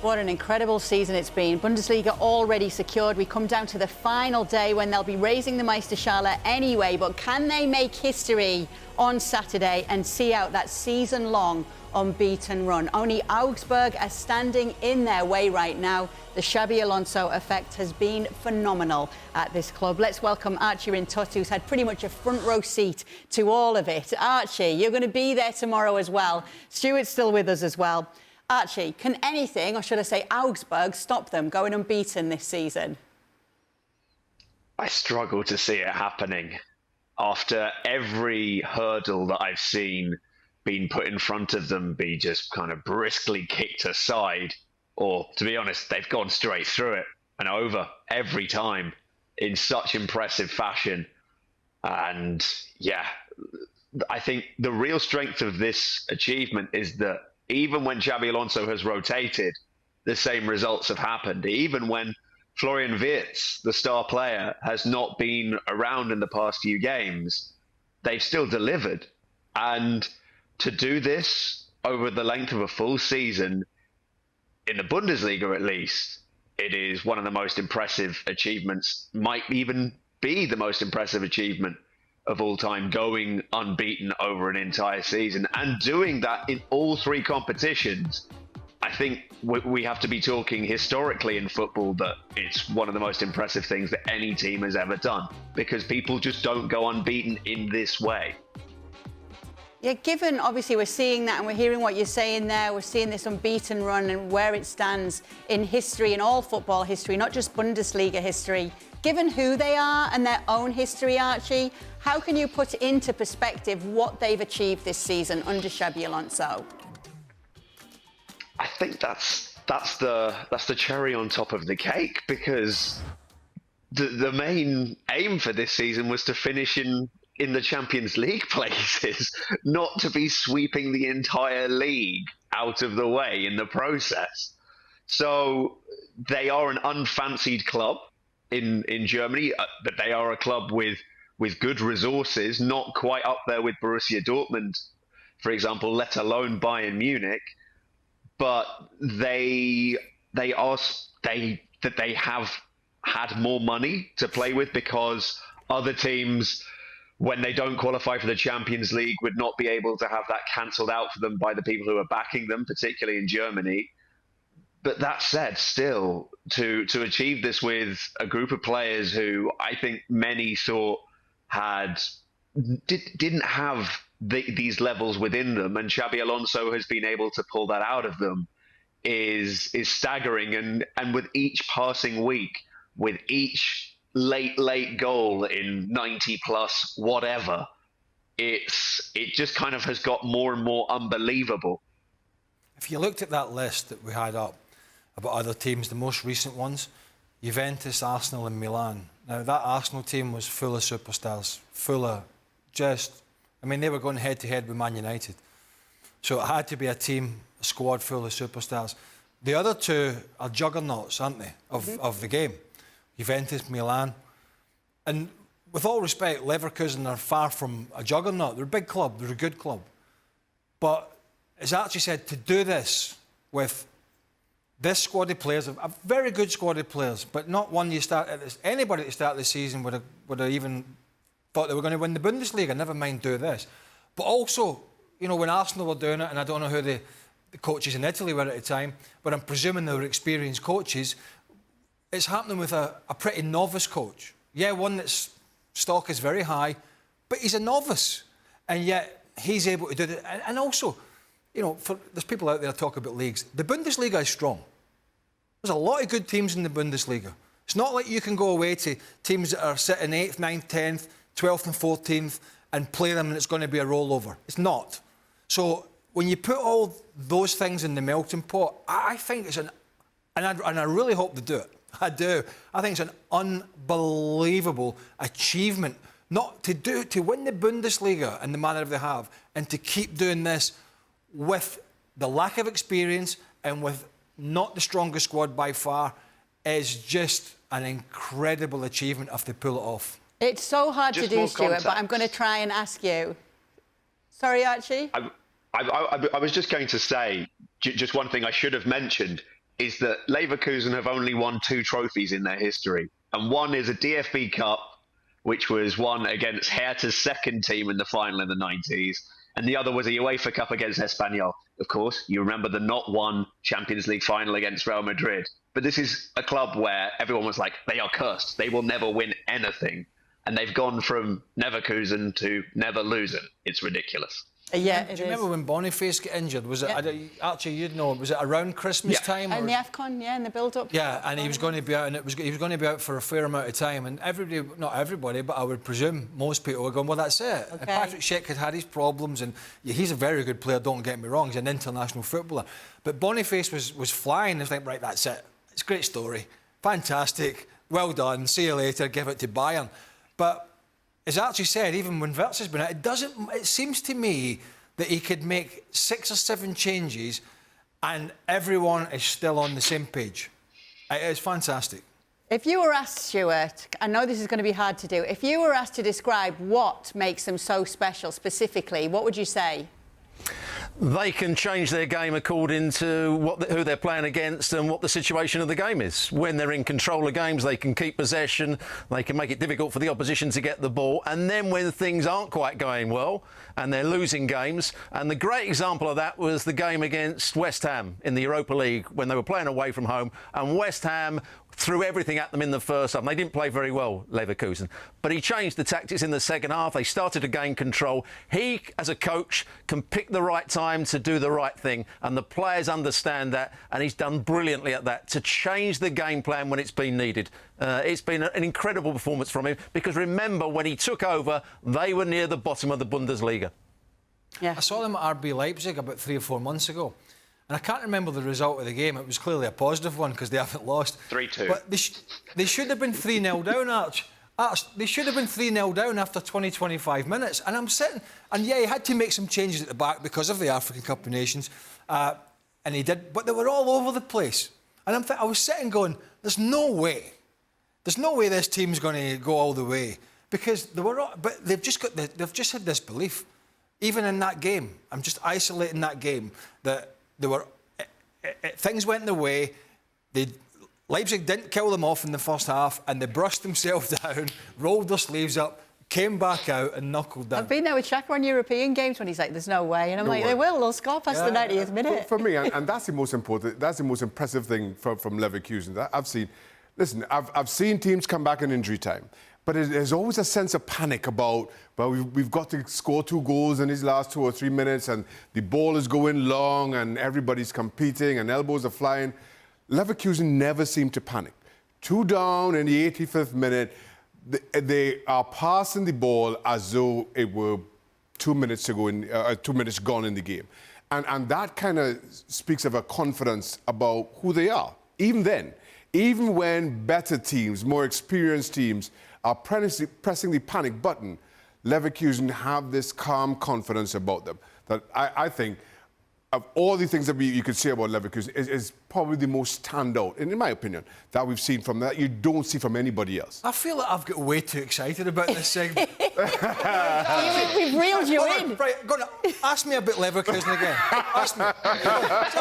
What an incredible season it's been. Bundesliga already secured. We come down to the final day when they'll be raising the Meisterschale anyway. But can they make history on Saturday and see out that season-long unbeaten run? Only Augsburg are standing in their way right now. The Xabi Alonso effect has been phenomenal at this club. Let's welcome Archie Rhind-Tutt, who's had pretty much a front row seat to all of it. Archie, you're going to be there tomorrow as well. Stuart's still with us as well. Archie, can anything, or should I say Augsburg, stop them going unbeaten this season? I struggle to see it happening. After every hurdle that I've seen being put in front of them be just kind of briskly kicked aside, or to be honest, they've gone straight through it and over every time in such impressive fashion. And yeah, I think the real strength of this achievement is that even when Xabi Alonso has rotated, the same results have happened. Even when Florian Wirtz, the star player, has not been around in the past few games, they've still delivered. And to do this over the length of a full season, in the Bundesliga at least, it is one of the most impressive achievements, might even be the most impressive achievement of all time, going unbeaten over an entire season and doing that in all three competitions. I think we have to be talking historically in football that it's one of the most impressive things that any team has ever done, because people just don't go unbeaten in this way. Yeah, given obviously we're seeing that and we're hearing what you're saying there, we're seeing this unbeaten run and where it stands in history, in all football history, not just Bundesliga history. Given who they are and their own history, Archie, how can you put into perspective what they've achieved this season under Xabi Alonso? I think that's the cherry on top of the cake, because the main aim for this season was to finish in the Champions League places, not to be sweeping the entire league out of the way in the process. So they are an unfancied club in Germany, but they are a club with good resources, not quite up there with Borussia Dortmund, for example, let alone Bayern Munich. But they have had more money to play with, because other teams, when they don't qualify for the Champions League, would not be able to have that cancelled out for them by the people who are backing them, particularly in Germany. But that said, still, to achieve this with a group of players who I think many thought didn't have these levels within them, and Xabi Alonso has been able to pull that out of them, is staggering. And with each passing week, with each late goal in 90 plus whatever, it just kind of has got more and more unbelievable. If you looked at that list that we had up about other teams, the most recent ones, Juventus, Arsenal and Milan. Now, that Arsenal team was full of superstars, full of they were going head-to-head with Man United. So it had to be a squad full of superstars. The other two are juggernauts, aren't they, of the game? Juventus, Milan. And with all respect, Leverkusen are far from a juggernaut. They're a big club, they're a good club. But as Archie said, to do this with this squad of players, a very good squad of players, but not one you start at this. Anybody at the start of the season would have even thought they were going to win the Bundesliga, never mind do this. But also, when Arsenal were doing it, and I don't know who the coaches in Italy were at the time, but I'm presuming they were experienced coaches, it's happening with a pretty novice coach. Yeah, one that's stock is very high, but he's a novice. And yet he's able to do it. And also, there's people out there talk about leagues. The Bundesliga is strong. There's a lot of good teams in the Bundesliga. It's not like you can go away to teams that are sitting 8th, 9th, 10th, 12th and 14th and play them and it's going to be a rollover. It's not. So when you put all those things in the melting pot, I think it's and I really hope they do it. I do. I think it's an unbelievable achievement not to win the Bundesliga in the manner they have, and to keep doing this with the lack of experience and with not the strongest squad by far, is just an incredible achievement if they pull it off. It's so hard to do, Stuart, but I'm going to try and ask you. Sorry, Archie? I was just going to say, just one thing I should have mentioned. is that Leverkusen have only won 2 trophies in their history. And one is a DFB Cup, which was won against Hertha's second team in the final in the 90s. And the other was a UEFA Cup against Espanyol. Of course, you remember the not won Champions League final against Real Madrid. But this is a club where everyone was like, they are cursed. They will never win anything. And they've gone from Leverkusen to never losing. It's ridiculous. Yeah, Do you remember when Boniface got injured? Was it, Archie, you'd know, was it around Christmas time? And the AFCON, in the build-up. Yeah, and he was going to be out, and he was going to be out for a fair amount of time. And everybody, not everybody, but I would presume most people were going, well, that's it. Okay. And Patrick Schick had his problems, and he's a very good player, don't get me wrong. He's an international footballer. But Boniface was flying. I was like, right, that's it. It's a great story. Fantastic. Well done. See you later. Give it to Bayern. But as Archie said, even when Wirtz has been out, it seems to me that he could make 6 or 7 changes and everyone is still on the same page. It's fantastic. If you were asked, Stuart, I know this is going to be hard to do, if you were asked to describe what makes them so special specifically, what would you say? They can change their game according to who they're playing against and what the situation of the game is. When they're in control of games, they can keep possession, they can make it difficult for the opposition to get the ball, and then when things aren't quite going well and they're losing games, and the great example of that was the game against West Ham in the Europa League when they were playing away from home, and West Ham threw everything at them in the first half. They didn't play very well, Leverkusen. But he changed the tactics in the second half. They started to gain control. He, as a coach, can pick the right time to do the right thing, and the players understand that, and he's done brilliantly at that, to change the game plan when it's been needed. It's been an incredible performance from him, because remember, when he took over, they were near the bottom of the Bundesliga. Yeah. I saw them at RB Leipzig about 3 or 4 months ago. And I can't remember the result of the game. It was clearly a positive one because they haven't lost. 3-2. But they should have been 3-0 down, Arch. They should have been 3-0 down after 20, 25 minutes. And I'm sitting... And yeah, he had to make some changes at the back because of the African Cup of Nations. And he did. But they were all over the place. And I was sitting going, there's no way. There's no way this team's going to go all the way. Because they were all... But they've just had this belief. Even in that game, I'm just isolating that game, that... things went their way. Leipzig didn't kill them off in the first half, and they brushed themselves down, rolled their sleeves up, came back out and knuckled down. I've been there with Xhaka on European games when he's like, there's no way. And I'm like, they will. They'll score past the 90th minute. For me, and that's the most important, that's the most impressive thing from Leverkusen that I've seen. Listen, I've seen teams come back in injury time, but there's always a sense of panic about, well, we've got to score 2 goals in these last 2 or 3 minutes, and the ball is going long, and everybody's competing, and elbows are flying. Leverkusen never seemed to panic. 2 down in the 85th minute, they are passing the ball as though it were 2 minutes to go 2 minutes gone in the game, and that kind of speaks of a confidence about who they are. Even then, even when better teams, more experienced teams, are pressing the panic button, Leverkusen have this calm confidence about them that I think, of all the things that you could say about Leverkusen, is probably the most standout, in my opinion, that we've seen from that you don't see from anybody else. I feel like I've got way too excited about this segment. We've reeled you in. Right, go on, ask me about Leverkusen again. Ask me.